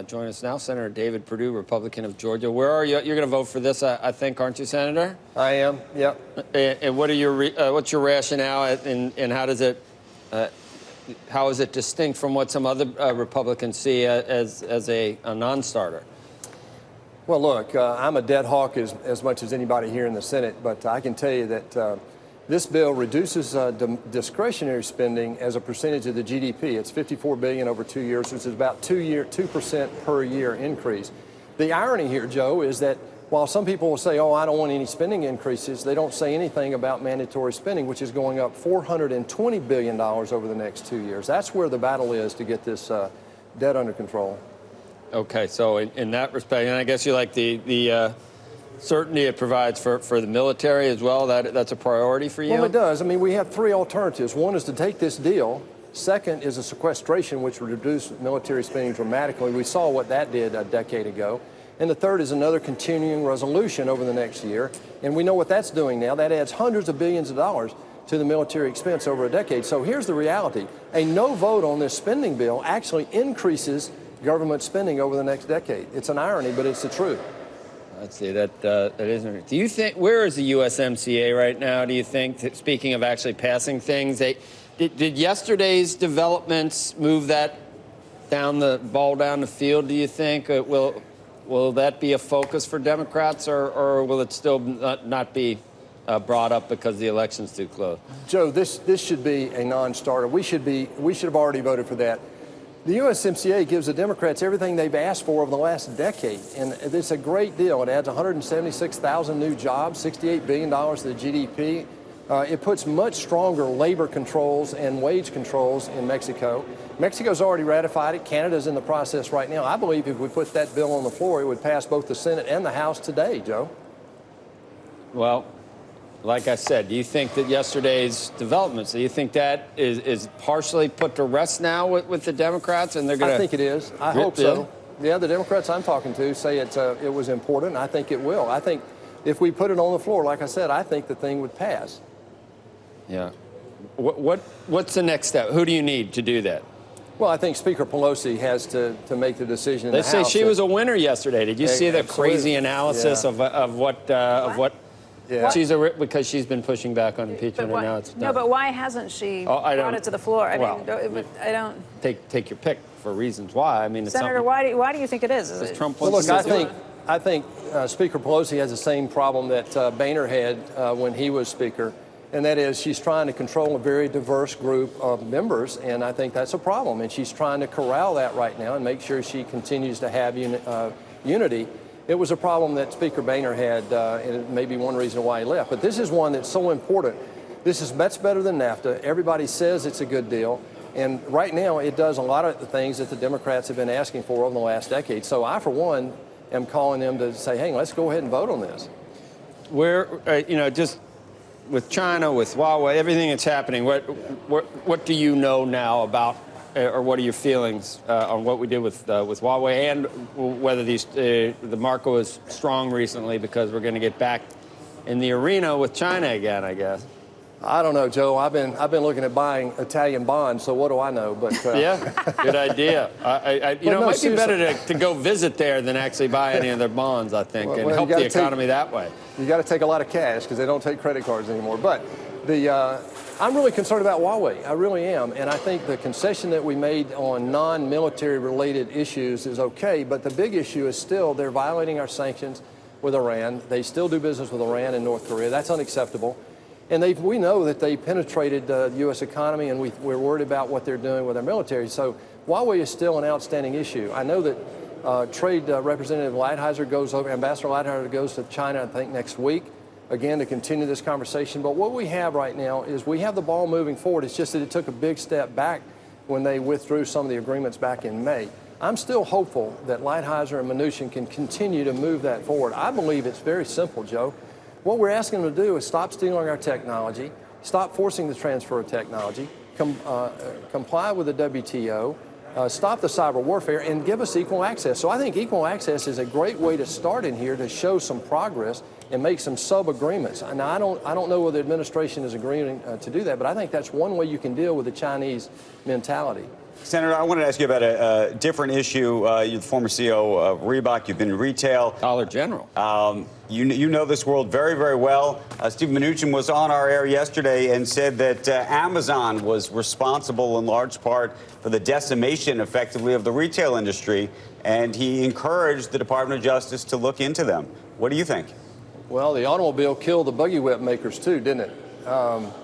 Join us now, Senator David Perdue, Republican of Georgia. Where are you? You're going to vote for this, I think, aren't you, Senator? I am. Yep. And what are your what's your rationale, and how does it how is it distinct from what some other Republicans see as a non-starter? Well, look, I'm a dead hawk as much as anybody here in the Senate, but I can tell you that this bill reduces discretionary spending as a percentage of the GDP. It's $54 billion over 2 years, which is about 2% per year increase. The irony here, Joe, is that while some people will say, oh, I don't want any spending increases, they don't say anything about mandatory spending, which is going up $420 billion over the next 2 years. That's where the battle is to get this debt under control. Okay, so in that respect, and I guess you like the certainty it provides for the military as well. That's a priority for you? Well, it does. I mean, we have three alternatives. One is to take this deal. Second is a sequestration, which would reduce military spending dramatically. We saw what that did a decade ago. And the third is another continuing resolution over the next year. And we know what that's doing now. That adds hundreds of billions of dollars to the military expense over a decade. So here's the reality. A no vote on this spending bill actually increases government spending over the next decade. It's an irony, but it's the truth. Let's see, that isn't. Do you think, where is the USMCA right now, do you think, speaking of actually passing things? Did yesterday's developments move that ball down the field, do you think? Will that be a focus for Democrats, or will it still not be brought up because the election's too close? Joe, this should be a non-starter. We should have already voted for that. The USMCA gives the Democrats everything they've asked for over the last decade, and it's a great deal. It adds 176,000 new jobs, $68 billion to the GDP. It puts much stronger labor controls and wage controls in Mexico. Mexico's already ratified it. Canada's in the process right now. I believe if we put that bill on the floor, it would pass both the Senate and the House today, Joe. Well, like I said, do you think that yesterday's developments, do you think that is partially put to rest now with the Democrats, and they're going to... I think it is. I hope so. Yeah, the Democrats I'm talking to say it was important. I think it will. I think if we put it on the floor, like I said, I think the thing would pass. Yeah. What's the next step? Who do you need to do that? Well, I think Speaker Pelosi has to make the decision in the House. They say she was a winner yesterday. Did you see the crazy analysis yeah. of what? Yeah. Because she's been pushing back on impeachment, and now it's done. No, but why hasn't she brought it to the floor? I mean, I don't. Take your pick for reasons why. I mean, Senator, why do you think it is? Trump well, look, I think Speaker Pelosi has the same problem that Boehner had when he was Speaker. And that is, she's trying to control a very diverse group of members, and I think that's a problem. And she's trying to corral that right now and make sure she continues to have unity. It was a problem that Speaker Boehner had, and it may be one reason why he left. But this is one that's so important. This is much better than NAFTA. Everybody says it's a good deal. And right now, it does a lot of the things that the Democrats have been asking for over the last decade. So I, for one, am calling them to say, hey, let's go ahead and vote on this. Just with China, with Huawei, everything that's happening, what do you know now about, or what are your feelings on what we did with Huawei, and whether the market was strong recently, because we're going to get back in the arena with China again, I guess? I don't know, Joe. I've been looking at buying Italian bonds, so what do I know? But yeah, good idea. It might be better to go visit there than actually buy any of their bonds, I think, and help the economy that way. You got to take a lot of cash because they don't take credit cards anymore. But I'm really concerned about Huawei. I really am, and I think the concession that we made on non-military related issues is okay. But the big issue is still they're violating our sanctions with Iran. They still do business with Iran and North Korea. That's unacceptable. And we know that they penetrated the U.S. economy, and we're worried about what they're doing with our military. So Huawei is still an outstanding issue. I know that Trade Representative Lighthizer Ambassador Lighthizer goes to China, I think, next week, again, to continue this conversation. But what we have right now is we have the ball moving forward. It's just that it took a big step back when they withdrew some of the agreements back in May. I'm still hopeful that Lighthizer and Mnuchin can continue to move that forward. I believe it's very simple, Joe. What we're asking them to do is stop stealing our technology, stop forcing the transfer of technology, comply with the WTO, stop the cyber warfare, and give us equal access. So I think equal access is a great way to start in here to show some progress and make some sub-agreements. Now, I don't know whether the administration is agreeing to do that, but I think that's one way you can deal with the Chinese mentality. Senator, I wanted to ask you about a different issue. You're the former CEO of Reebok. You've been in retail. Dollar General. You know this world very, very well. Steve Mnuchin was on our air yesterday and said that Amazon was responsible in large part for the decimation, effectively, of the retail industry, and he encouraged the Department of Justice to look into them. What do you think? Well, the automobile killed the buggy whip makers too, didn't it?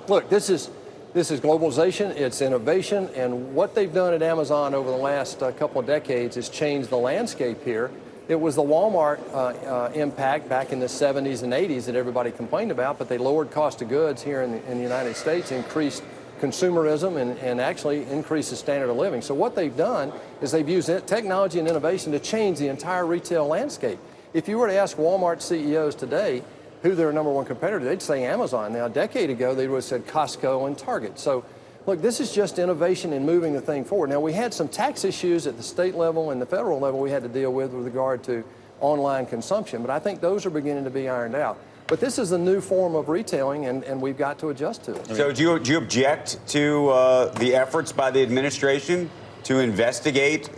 Look, this is globalization, it's innovation, and what they've done at Amazon over the last couple of decades has changed the landscape here. It was the Walmart impact back in the 70s and 80s that everybody complained about, but they lowered cost of goods here in the United States, increased consumerism, and actually increased the standard of living. So what they've done is they've used technology and innovation to change the entire retail landscape. If you were to ask Walmart CEOs today who their #1 competitor, they'd say Amazon. Now, a decade ago, they would have said Costco and Target. So, look, this is just innovation and moving the thing forward. Now, we had some tax issues at the state level and the federal level we had to deal with regard to online consumption, but I think those are beginning to be ironed out. But this is a new form of retailing, and we've got to adjust to it. So do you object to the efforts by the administration to investigate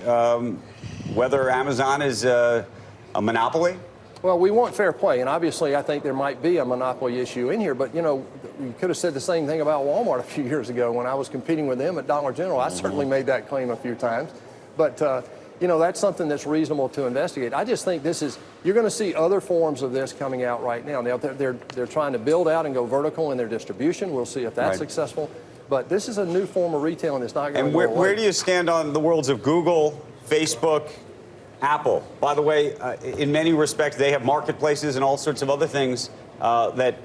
whether Amazon is a monopoly? Well, we want fair play, and obviously I think there might be a monopoly issue in here, but, you know, you could have said the same thing about Walmart a few years ago when I was competing with them at Dollar General. I certainly made that claim a few times, but, you know, that's something that's reasonable to investigate. I just think you're going to see other forms of this coming out right now. Now, they're trying to build out and go vertical in their distribution. We'll see if that's successful, but this is a new form of retailing that's not going to go away. And where do you stand on the worlds of Google, Facebook, Apple? By the way, in many respects, they have marketplaces and all sorts of other things that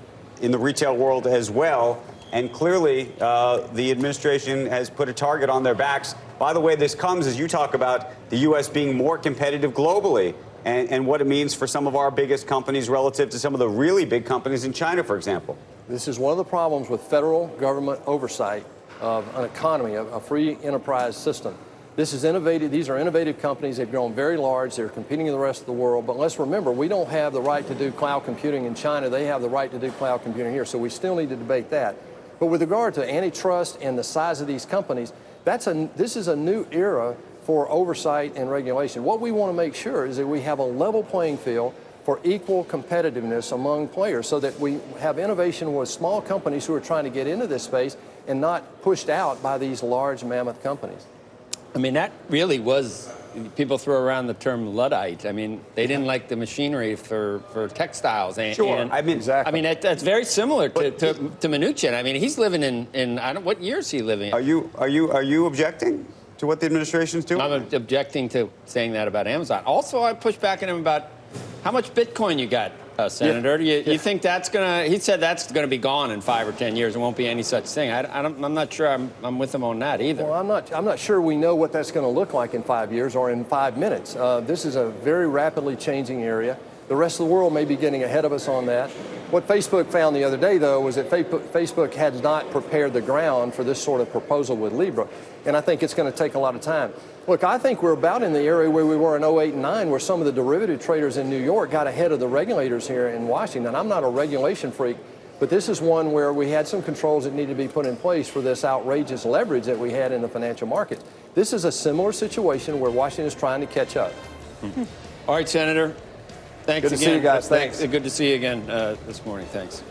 in the retail world as well. And clearly, the administration has put a target on their backs. By the way, this comes as you talk about the U.S. being more competitive globally and what it means for some of our biggest companies relative to some of the really big companies in China, for example. This is one of the problems with federal government oversight of an economy, a free enterprise system. This is innovative. These are innovative companies. They've grown very large. They're competing in the rest of the world. But let's remember, we don't have the right to do cloud computing in China. They have the right to do cloud computing here. So we still need to debate that. But with regard to antitrust and the size of these companies, this is a new era for oversight and regulation. What we want to make sure is that we have a level playing field for equal competitiveness among players so that we have innovation with small companies who are trying to get into this space and not pushed out by these large mammoth companies. I mean, that really was, people throw around the term Luddite. I mean, they didn't like the machinery for textiles. Sure, I mean, exactly. I mean, that's very similar to Mnuchin. I mean, he's living in I don't, what year is he living in? Are you objecting to what the administration's doing? I'm objecting to saying that about Amazon. Also, I push back at him about how much Bitcoin you got, Senator. Do you think that's going to, he said that's going to be gone in 5 or 10 years. There won't be any such thing. I'm not sure I'm with him on that either. Well, I'm not sure we know what that's going to look like in 5 years or in 5 minutes. This is a very rapidly changing area. The rest of the world may be getting ahead of us on that. What Facebook found the other day, though, was that Facebook had not prepared the ground for this sort of proposal with Libra. And I think it's going to take a lot of time. Look, I think we're about in the area where we were in 08 and 9, where some of the derivative traders in New York got ahead of the regulators here in Washington. I'm not a regulation freak, but this is one where we had some controls that needed to be put in place for this outrageous leverage that we had in the financial markets. This is a similar situation where Washington is trying to catch up. All right, Senator. Thanks again. Good to see you guys. Thanks. Good to see you again this morning. Thanks.